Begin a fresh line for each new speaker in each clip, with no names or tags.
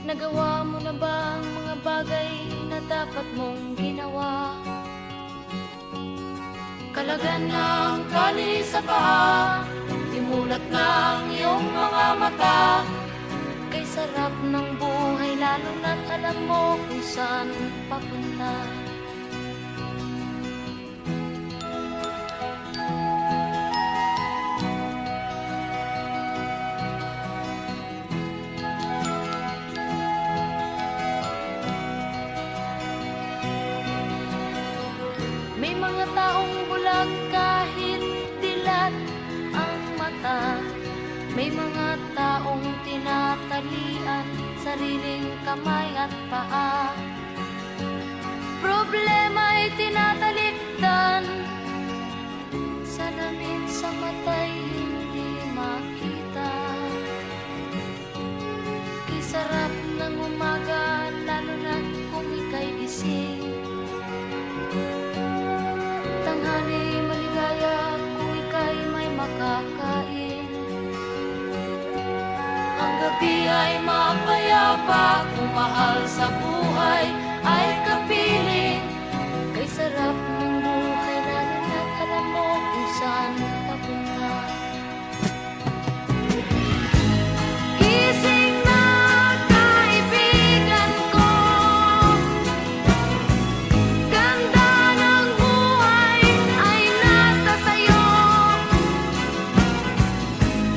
Nagawa mo na ba ang mga bagay na dapat mong ginawa? Kalagan ng tali sa paa, dimulat ng iyong mga mata. Kay sarap ng buhay lalo na't alam mo kung saan papunta. May mga taong bulag kahit dilat ang mata. May mga taong tinatalian sariling kamay at paa. Problema'y tinatalikdan, salamin sa mata'y hindi makita. Kay sarap ng umaga lalo na kung ika'y gising. Tanghali maligaya kung ika'y may makakain. Ang gabi ay mapayapa kung mahal sa buhay ay kapiling. Kay sarap ng buhay lalo na't alam mo kung saan papunta. Gising na kaibigan ko, ganda ng buhay ay nasa sayo.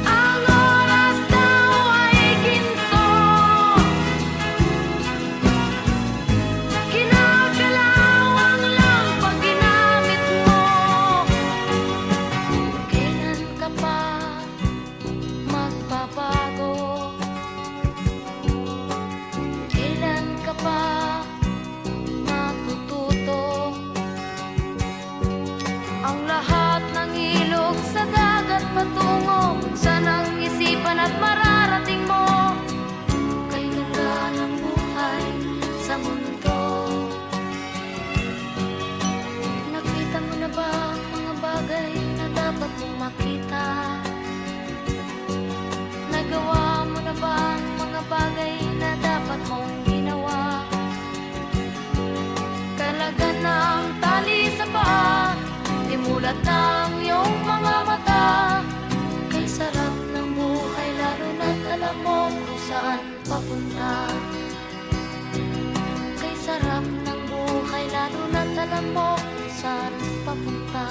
Ang oras daw ay ginto, kinakalawang lang pag ginamit mo. Kailan ka pa magbabago? Kailan ka pa matututo? Ang lahat ng ilog sa dagat patungo sa nang isipan at mararating mo. Kay ganda ng buhay sa mundo. Nakita mo na ba ang mga bagay na dapat mong makita? Nagawa mo na ba ang mga bagay na dapat mong ginawa? Kalagan ng tali sa paa, dimulat ng iyong mga mata. Kay sarap ng buhay lalo na't alam mo kung saan papunta. Kay sarap ng buhay lalo na't alam mo kung saan papunta.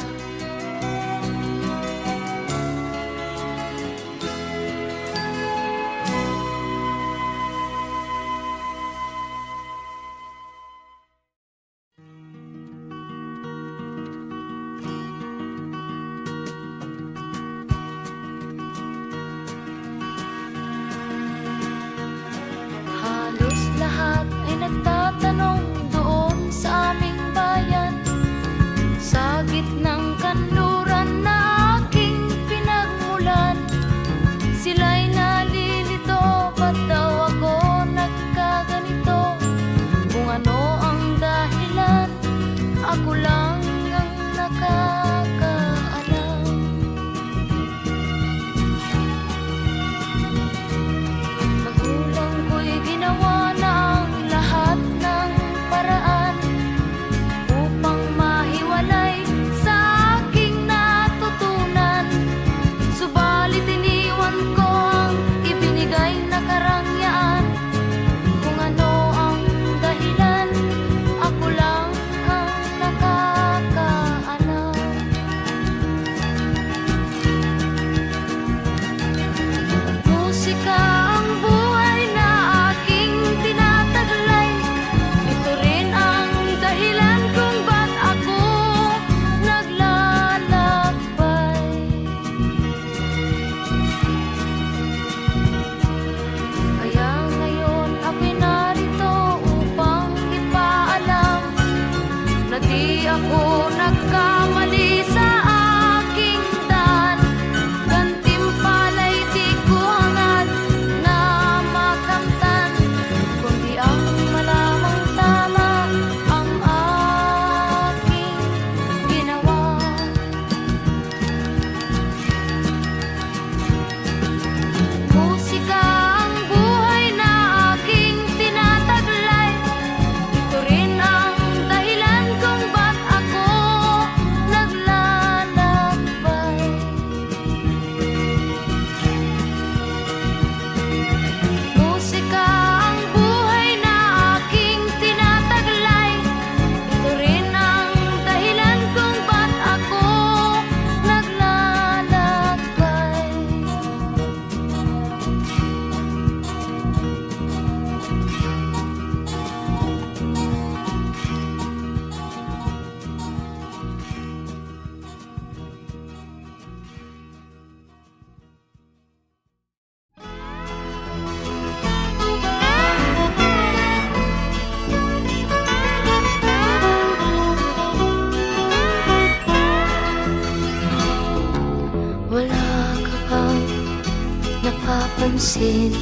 napapansin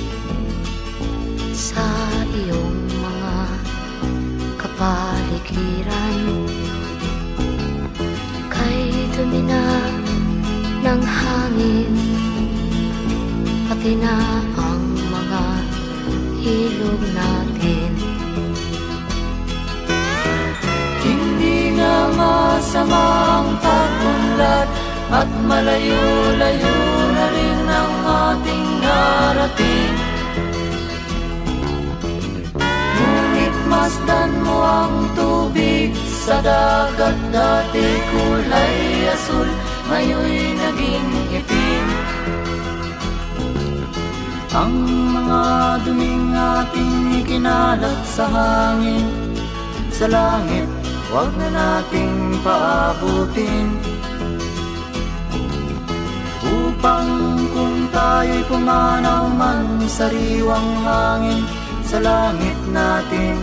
sa iyong mga kapaligiran. Kay dumi na ng hangin, pati na ang mga ilog natin.
Hindi nga masamang pag-unlad at malayo-layo na rin ang ating narating. Ngunit masdan mo ang tubig sa dagat, dati kulay asul, ngayon'y naging itim. Ang mga duming ating ikinalat sa hangin, sa langit, huwag na nating paabutin. Upang kung tayo'y pumanaw man sa sariwang hangin, sa langit natin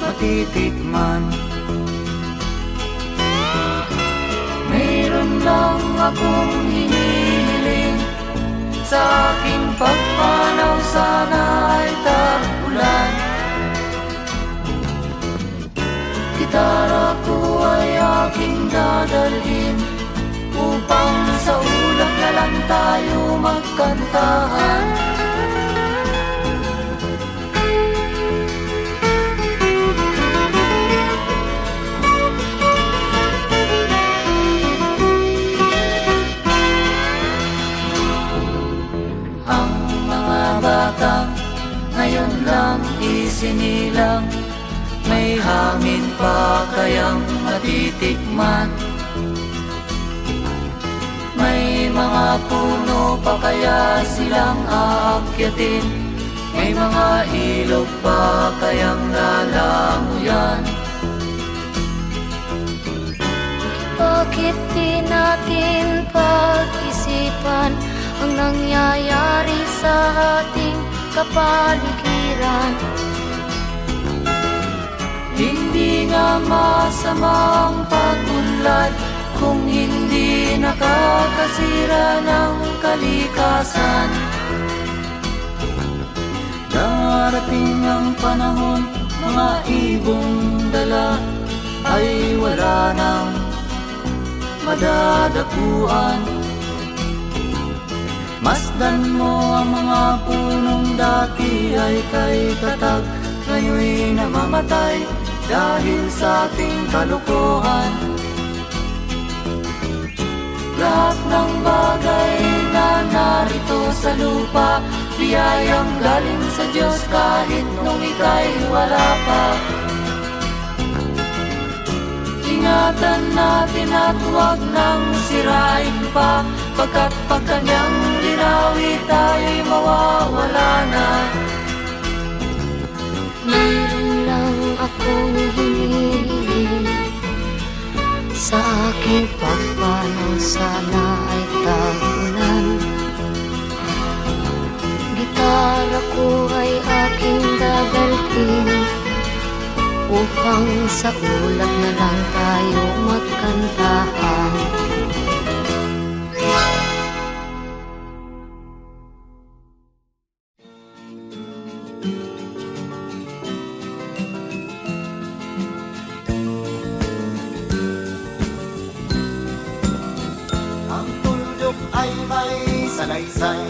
matitikman. Mayroon lang akong hinihiling, sa aking pagpanaw sana ay tag-ulan. Gitara ko ay aking dadalhin, upang sa ulap na lang tayo magkantahan. Ang mga batang ngayon lang isinilang, may hangin pa kayang matitikman? May mga puno pa kaya silang aakyatin? May mga ilog pa kayang lalanguyan?
Bakit di natin pag-isipan ang nangyayari sa ating kapaligiran?
Hindi nga masamang pag-unlad kung hindi nakakasira ng kalikasan. Darating ang panahon, mga ibong dala ay wala nang madadapuan. Masdan mo ang mga punong dati ay kay tatag, ngayon'y namamatay dahil sa ating kalokohan. Lahat ng bagay na narito sa lupa, biyayang galing sa Diyos kahit nung ika'y wala pa. Ingatan natin at huwag nang sirain pa, pagkat pag kanyang linawi tayo'y mawawala na.
Mayroon lang akong hinihiling, sa aking pagpanaw sana ay tag-ulan. Gitara ko ay aking dadalhin, upang sa ulap na lang tayo magkantahan.
Ang tuldok ay may salaysay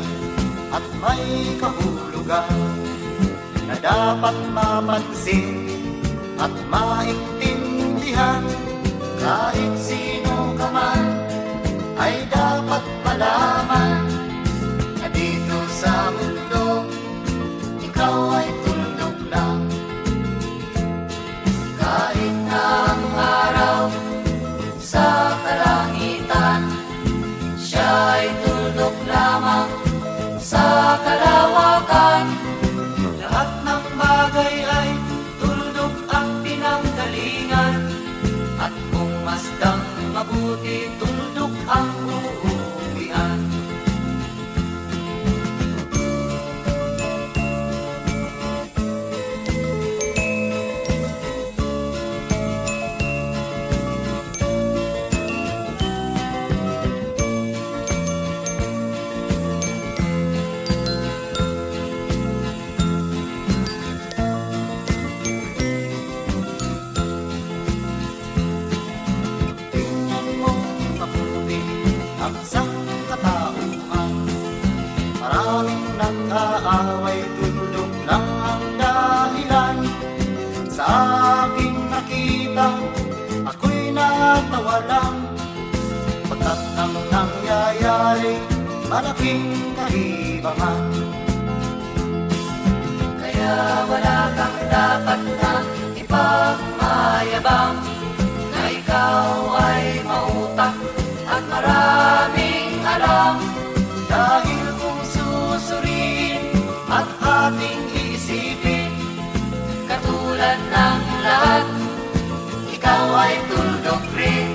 at may kahulugan na dapat mapansin at maintindihan. Kahit sino ka man ay dapat malaman na dito sa mundo ikaw ay tuldok lang. Kahit na ang araw sa kalangitan, siya ay tuldok lamang sa kalawakan. Lahat ng bagay ay tuldok ang pinanggalingan, at kung masdang mabuti, tuldok ang uuwian.
pag-aaway, tuldok lang ang dahilan. Sa aking nakita, ako'y natawa lang. Pagkat ang nangyayari, malaking kaibangan.
Kaya wala kang dapat na ipagmayabang, na ikaw ay mautak at maraming alam.
Dahil kung susuriin
At ating isipin, katulad ng lahat, ikaw ay tuldok rin.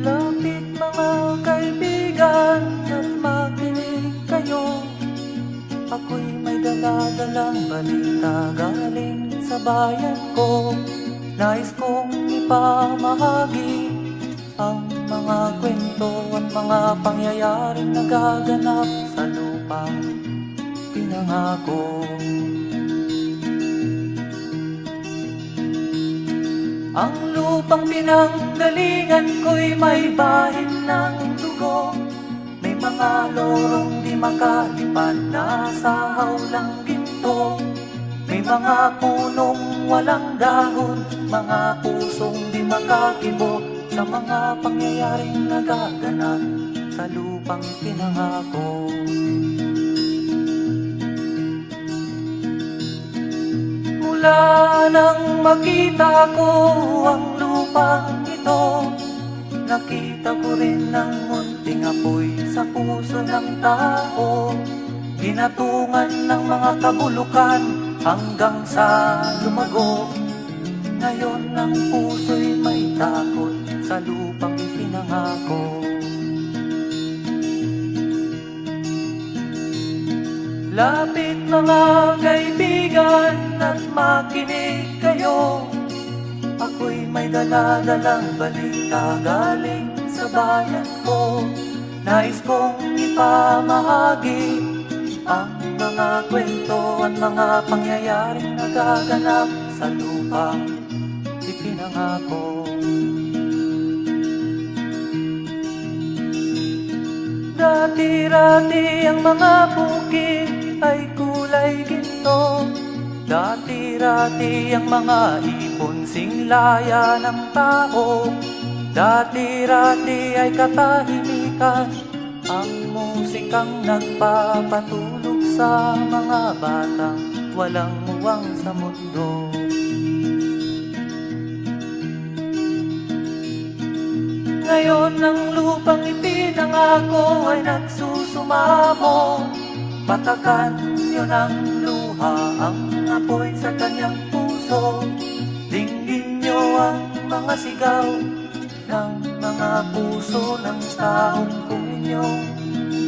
Lapit mga kaibigan at makinig kayo. Ako'y may dala-dalang balita galing sa bayan ko. Nais kong ipamahagi ang mga kwento at mga pangyayaring nagaganap sa lupang pinangako. Ang lupang pinanggalingan ko'y may bahin ng dugo. May mga lorong di makalipad na sa hawlang ginto. May mga punong walang dahon, mga pusong di makakibo sa mga pangyayaring nagaganap sa lupang pinangako. Mula nang makita ko ang lupang ito, nakita ko rin ang munting apoy sa puso ng tao. Ginatungan ng mga kabulukan hanggang sa lumago. Ngayon ang puso'y may takot sa lupang ipinangako. Lapit mga kaibigan at makinig kayo. Ako'y may dala-dalang balita galing sa bayan ko. Nais kong ipamahagi ang mga kwento at mga pangyayaring nagaganap sa lupang ipinangako. Dati-rati ang mga bukid ay kulay ginto. Dati-rati ang mga ipon singlaya ng tao. Dati-rati ay katahimikan ang musikang nagpapatulog sa mga batang walang muwang sa mundo. Ngayon ang lupang ipinangako ay nagsusumamo. Patakan yun ang luha, ang apoy sa kanyang puso. Dinggin nyo ang mga sigaw ng mga puso ng taong kung inyong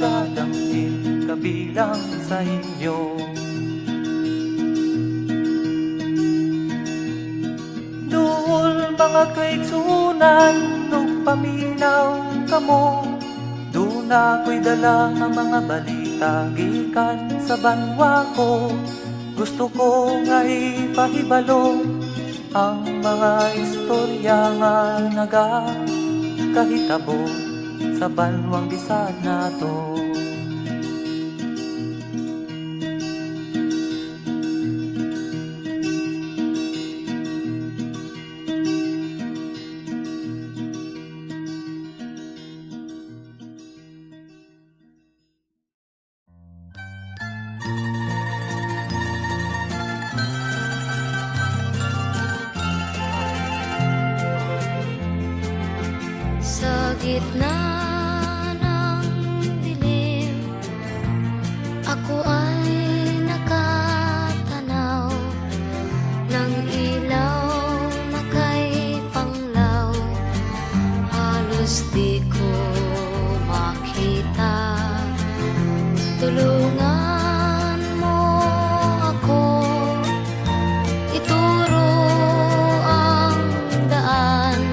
dadamhin kabilang sa inyo. Duol mga kaigsunan nung paminaw kamo. Doon ako'y dala ng mga balita gikan sa banwa ko. Gusto ko nga ipahibalo ang mga istorya nga nagakahitabo sa banwang bisan nato.
Sa gitna ng dilim halos di ko makita. Tulungan mo ako, ituro ang daan,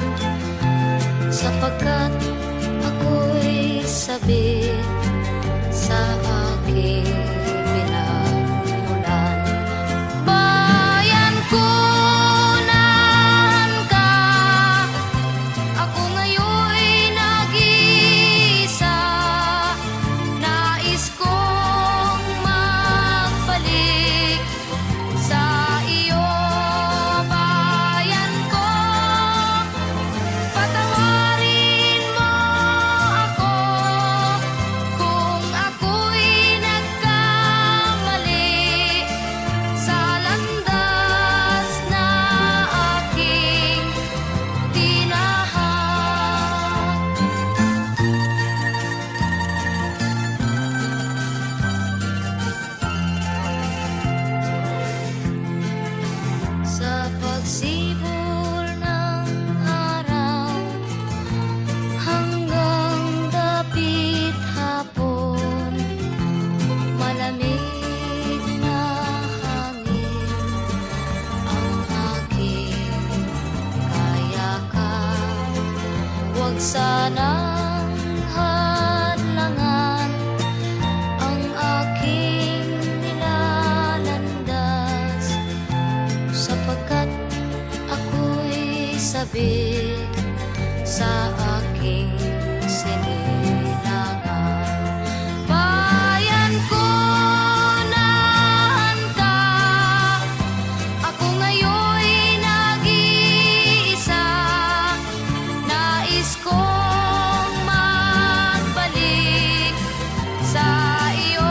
sapagkat ako'y sabik sa aking pinagmulan. Bayan ko, nahan ka, ako ngayon'y nag-iisa. Nais kong magbalik sa iyo, bayan ko. Patawarin mo ako kung ako'y nagkamali sa landas na aking tinahak. Sa pagsibol ng araw hanggang dapit hapon, malamig na hangin ang aking kayakap. Huwag sanang hadlangan ang aking nilalandas, sapagkat ako'y sabik sa aking sinilangan. Bayan ko, nahan ka, ako ngayon'y nag-iisa. Nais kong magbalik sa iyo,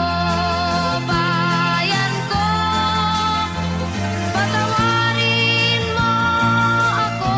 bayan ko. Patawarin mo ako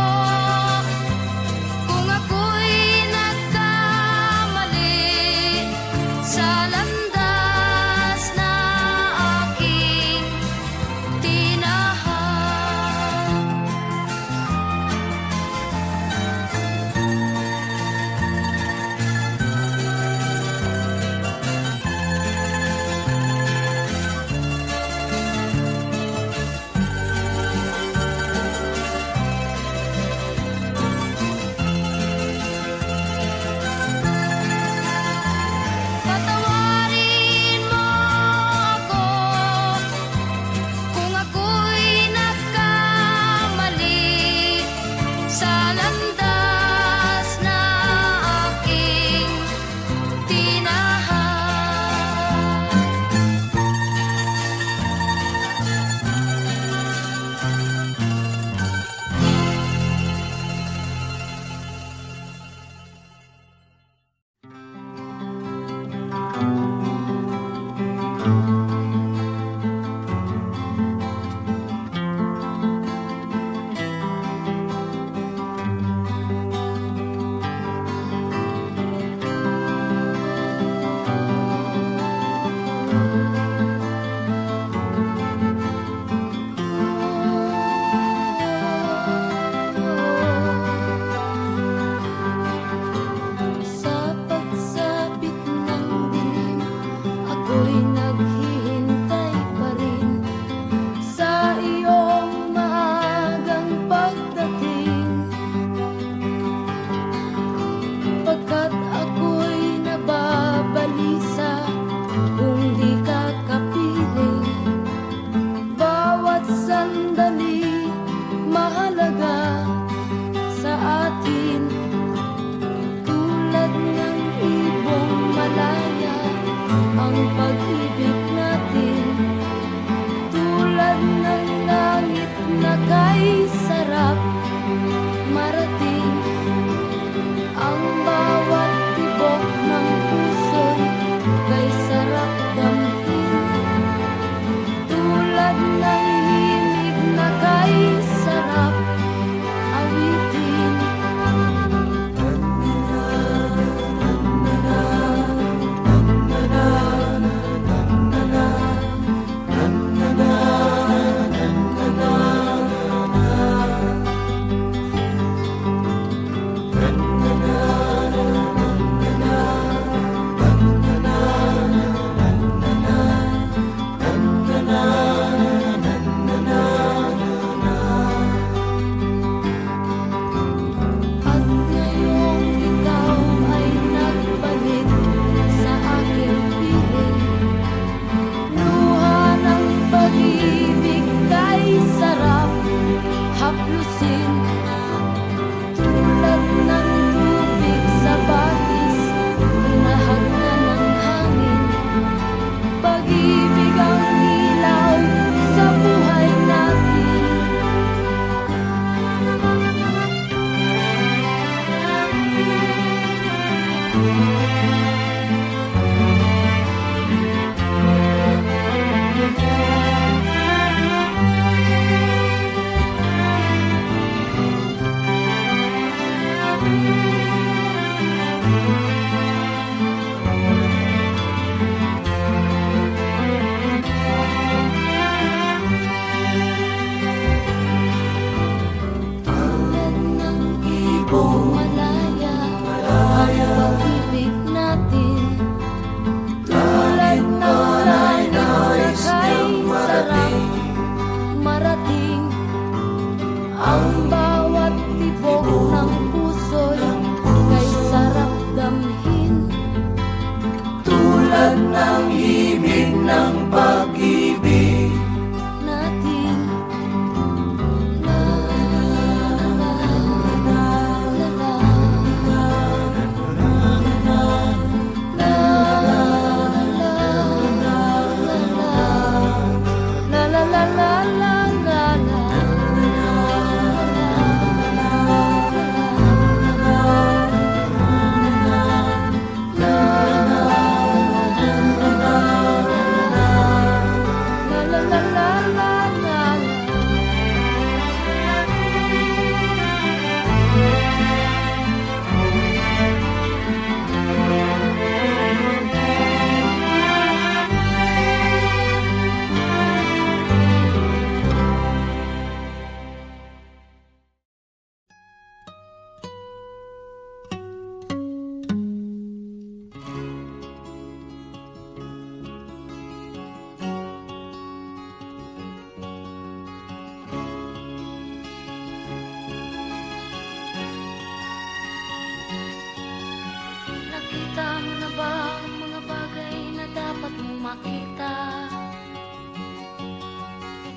Nakita mo na ba ang mga bagay na dapat mong makita?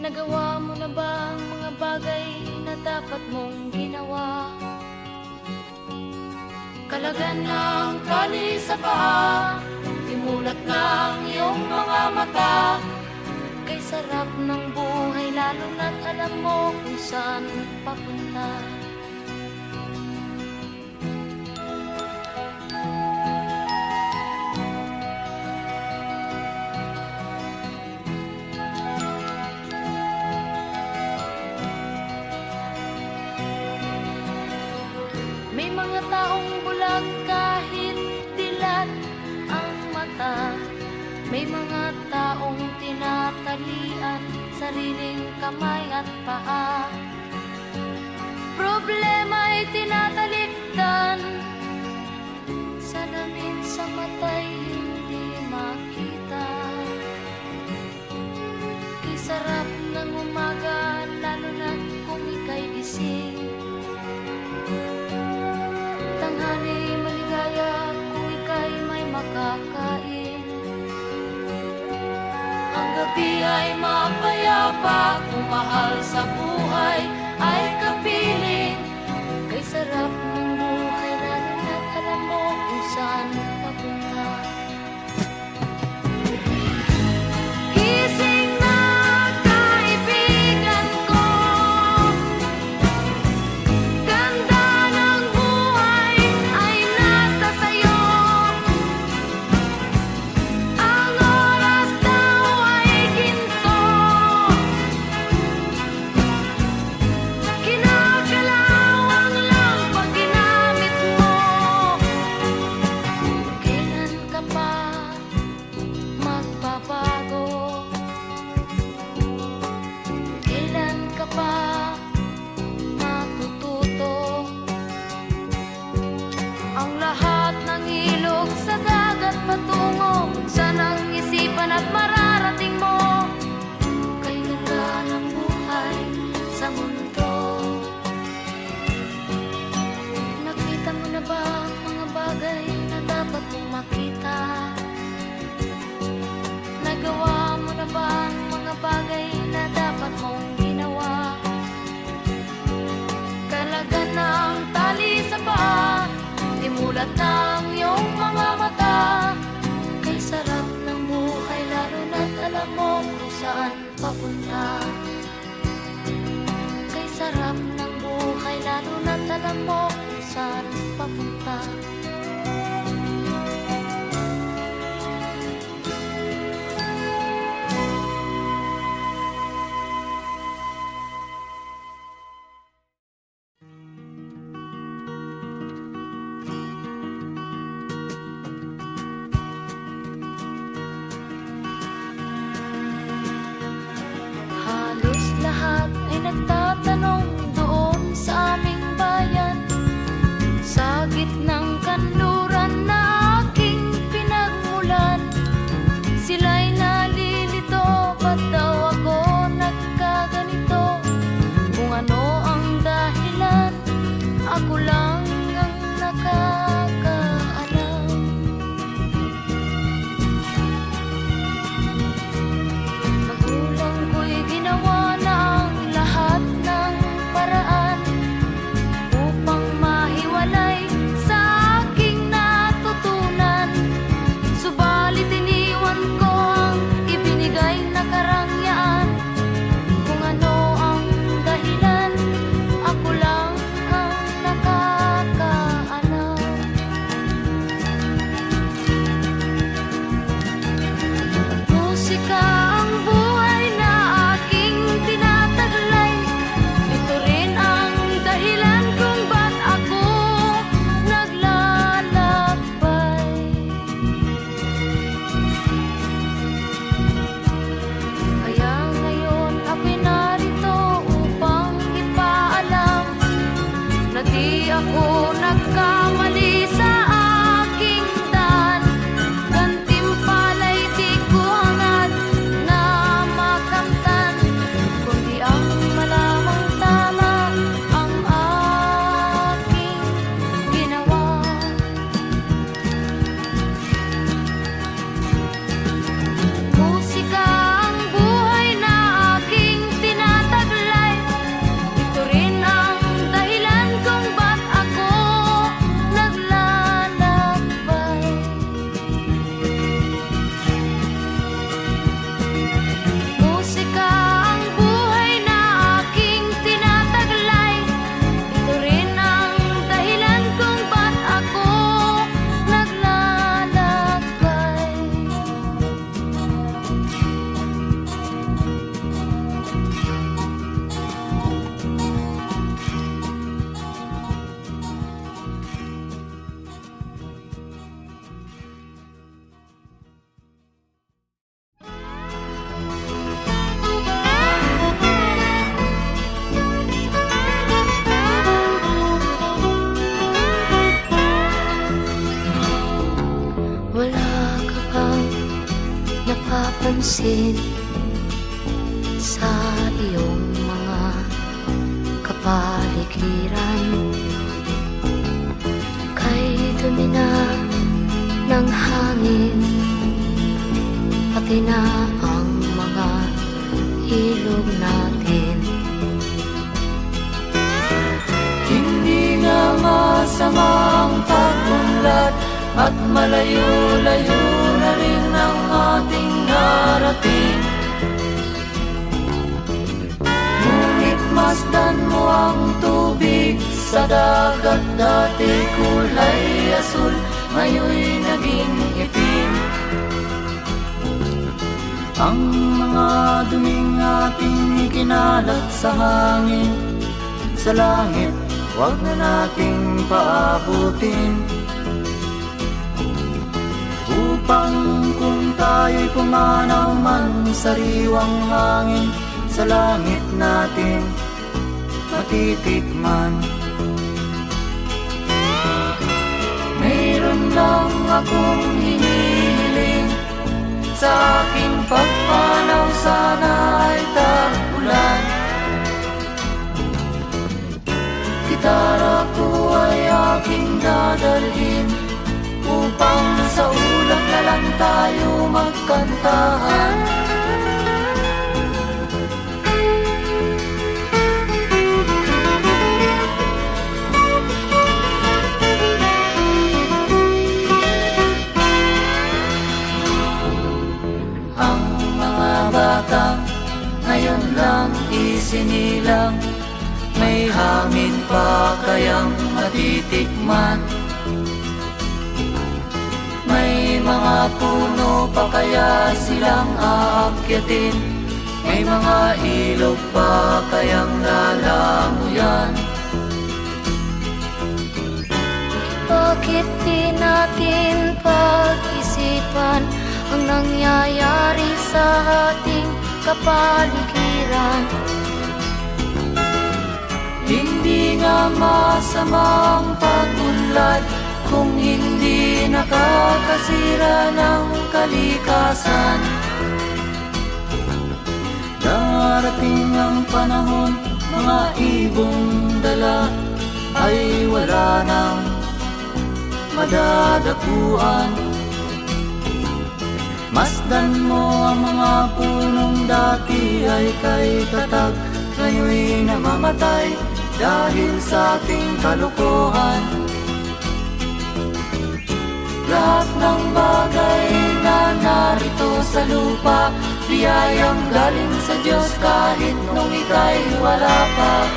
Nagawa mo na ba ang mga bagay na dapat mong ginawa? Kalagan ng tali sa paa, dimulat ng iyong mga mata. Kay sarap ng buhay lalo na't alam mo kung saan papunta. May mga taong bulag kahit dilat ang mata. May mga taong tinatalian sariling kamay at paa. Problema'y tinatalikdan, salamin sa mata'y hindi makita. Kay sarap ng umaga lalo na kung ika'y gising. Tanghali maligaya kung ika'y may makakain. Ang gabi ay mapayapa kung mahal sa buhay ay kapiling. Kay sarap ng buhay lalo na't alam mo kung saan papunta. Gising na kaibigan ko, ganda ng buhay ay nasa sayo. Ang oras daw ay ginto, kinakalawang lang pag ginamit mo. Kailan ka pa magbabago? Kailan ka pa matututo? Ang lahat ng ilog sa dagat patungo sa nang isipan at mararating mo. Kay ganda ng buhay sa mundo. Nakita mo na ba ang mga bagay na dapat mong makita? Nagawa mo na ba ang mga bagay na dapat mong ginawa? Kalagan ng tali sa paa, dimulat ng iyong mga mata. Kay sarap ng buhay lalo na't alam mo kung saan papunta. Kay sarap ng buhay lalo na't alam mo kung saan papunta. Halos lahat ay nagtatanong doon sa aming bayan, sa gitnang kanluran na napapansin sa iyong mga kapaligiran. Kay dumi na ng hangin, pati na ang mga ilog natin.
Hindi nga masamang pagunlad at malayo-layo na rin ang ating narating. Ngunit masdan mo ang tubig sa dagat, dati kulay asul, ngayon'y naging itim. Ang mga duming ating ikinalat sa hangin, sa langit, huwag na nating paabutin. Upang kung tayo'y pumanaw man sa sariwang hangin, sa langit natin matitikman. Mayroon lang akong hinihiling, sa aking pagpanaw sana ay tag-ulan. Gitara ko ay aking dadalhin, upang sa ulap na lang tayo magkantahan. Ang mga batang ngayon lang isinilang, may hangin pa kayang matitikman? May mga puno pa kaya silang aakyatin? May mga ilog pa kayang lalamuyan?
Bakit di natin pag-isipan ang nangyayari sa ating kapaligiran?
Hindi nga masamang pagunlad kung hindi nakakasira ng kalikasan. Darating ang panahon, mga ibong dala ay wala nang madadapuan. Masdan mo ang mga punong dati ay kay tatag, ngayon'y namamatay dahil sa ating kalokohan. Lahat ng bagay na narito sa lupa, biyayang galing sa Diyos kahit nung ika'y wala pa.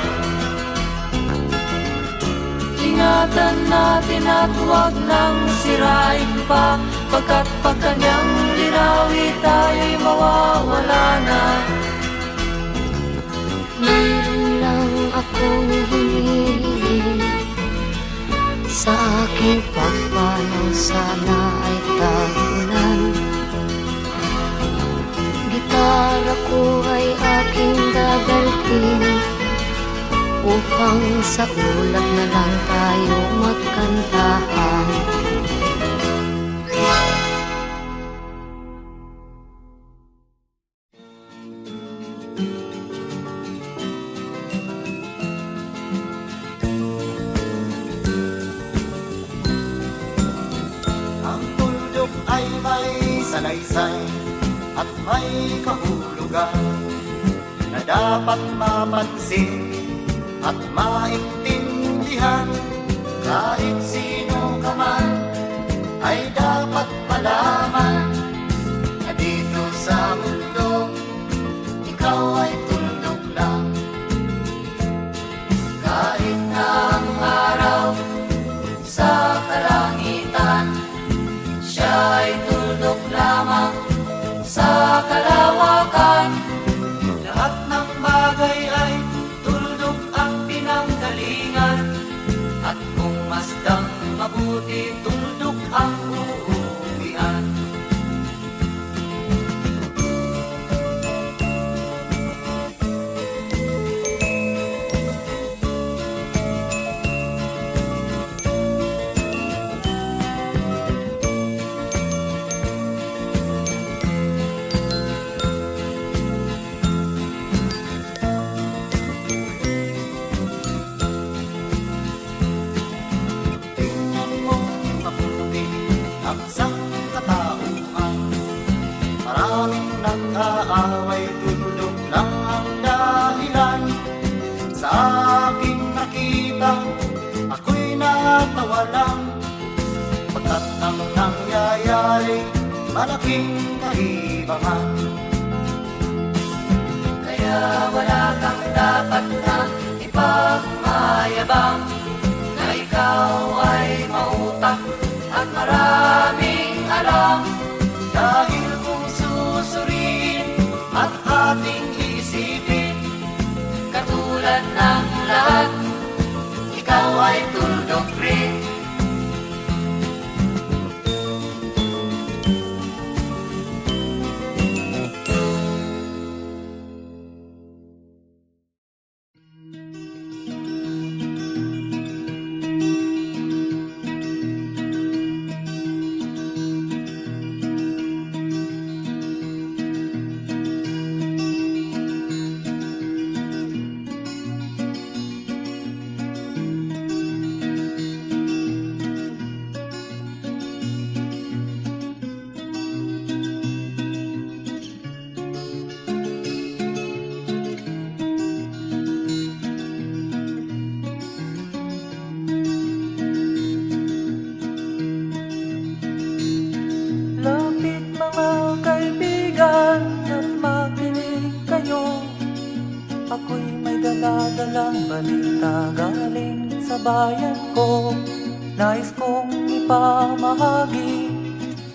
Ingatan natin at huwag nang sirain pa, pagkat pag kanyang linawi tayo'y mawawala na.
Mayroon lang akong hinihiling, sa aking pagpanaw sana ay tag-ulan. Gitara ko ay aking dadalhin, upang sa ulap na lang tayo magkantahan.
Ay may salaysay at may kahulugan na dapat mapansin at maintindihan. Kahit sino ka man ay dapat malaman na dito sa mundo ikaw ay tuldok lang. Kahit na ang araw sa kalangitan, siya ay tuldok lamang sa kalawakan. Lahat ng bagay ay tuldok ang pinanggalingan, at kung masdang mabuti, tuldok ang uuwian.
ang sangkatauhan. Maraming nag-aaway, tulog lang ang dahilan. Sa aking nakita, ako'y natawa lang. Pagkat ang nangyayari, malaking kaibangan.
Kaya wala kang dapat na ipagmayabang, na ikaw ay mautak at maraming alam.
Dahil kung susuriin
At ating isipin, katulad ng lahat, ikaw ay tuldok rin.
Lapit mga kaibigan at makinig kayo. Ako'y may dala-dalang balita galing sa bayan ko. Nais kong ipamahagi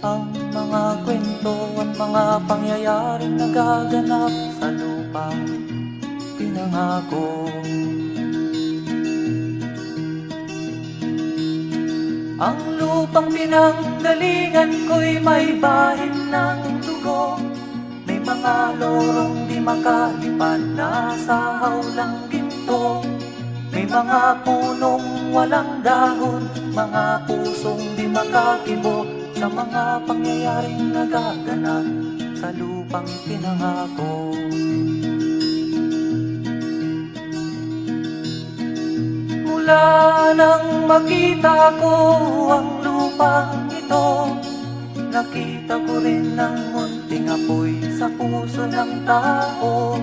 ang mga kwento at mga pangyayaring nagaganap sa lupang pinangako. Ang lupang pinanggalingan ko'y may bahin ng dugo. May mga lorong di makalipad na sa hawlang ginto. May mga punong walang dahon, mga pusong di makakibo sa mga pangyayaring nagaganap sa lupang pinangako. Mula nang makita ko ang lupang ito, nakita ko rin ang munting apoy sa puso ng tao.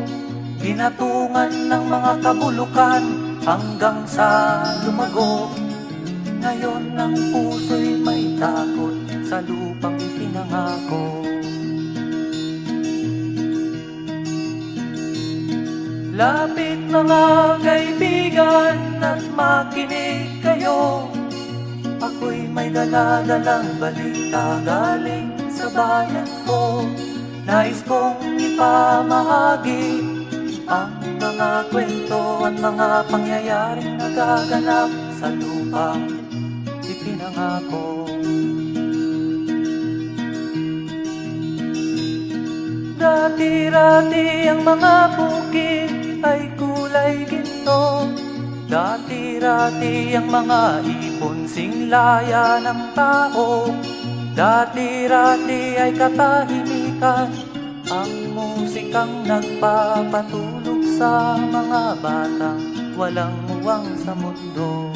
Ginatungan ng mga kabulukan hanggang sa lumago. Ngayon ang puso'y may takot sa lupang pinangako. Lapit mga kaibigan at makinig kayo. Ako'y may dala-dalang balita galing sa bayan ko. Nais kong ipamahagi ang mga kwento at mga pangyayaring nagaganap sa lupang ipinangako. Dati-rati ang mga bukid ay kulay ginto. Dati-rati ang mga ibon singlaya ng tao. Dati-rati ay katahimikan ang musikang nagpapatulog sa mga batang walang muwang sa mundo.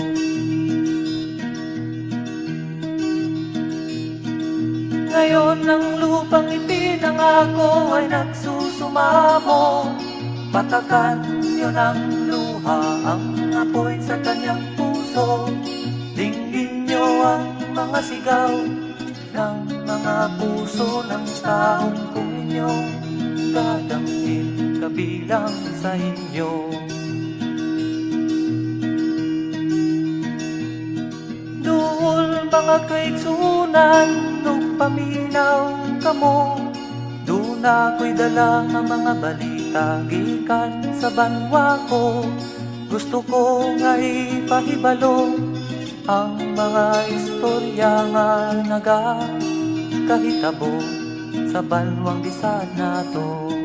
Ngayon ang lupang ipinangako ay nagsusumamo. Patakan niyo ng luha ang apoy sa kanyang puso. Dinggin niyo ang mga sigaw ng mga puso ng taong kung inyong dadamhin kabilang sa inyo. Duol mga kaigsunan, nung paminaw kamo, doon ako'y dala ang mga balita gikan sa banwa ko. Gusto ko nga ipahibalo ang mga istorya nga nagakahitabo sa banwang bisad nato.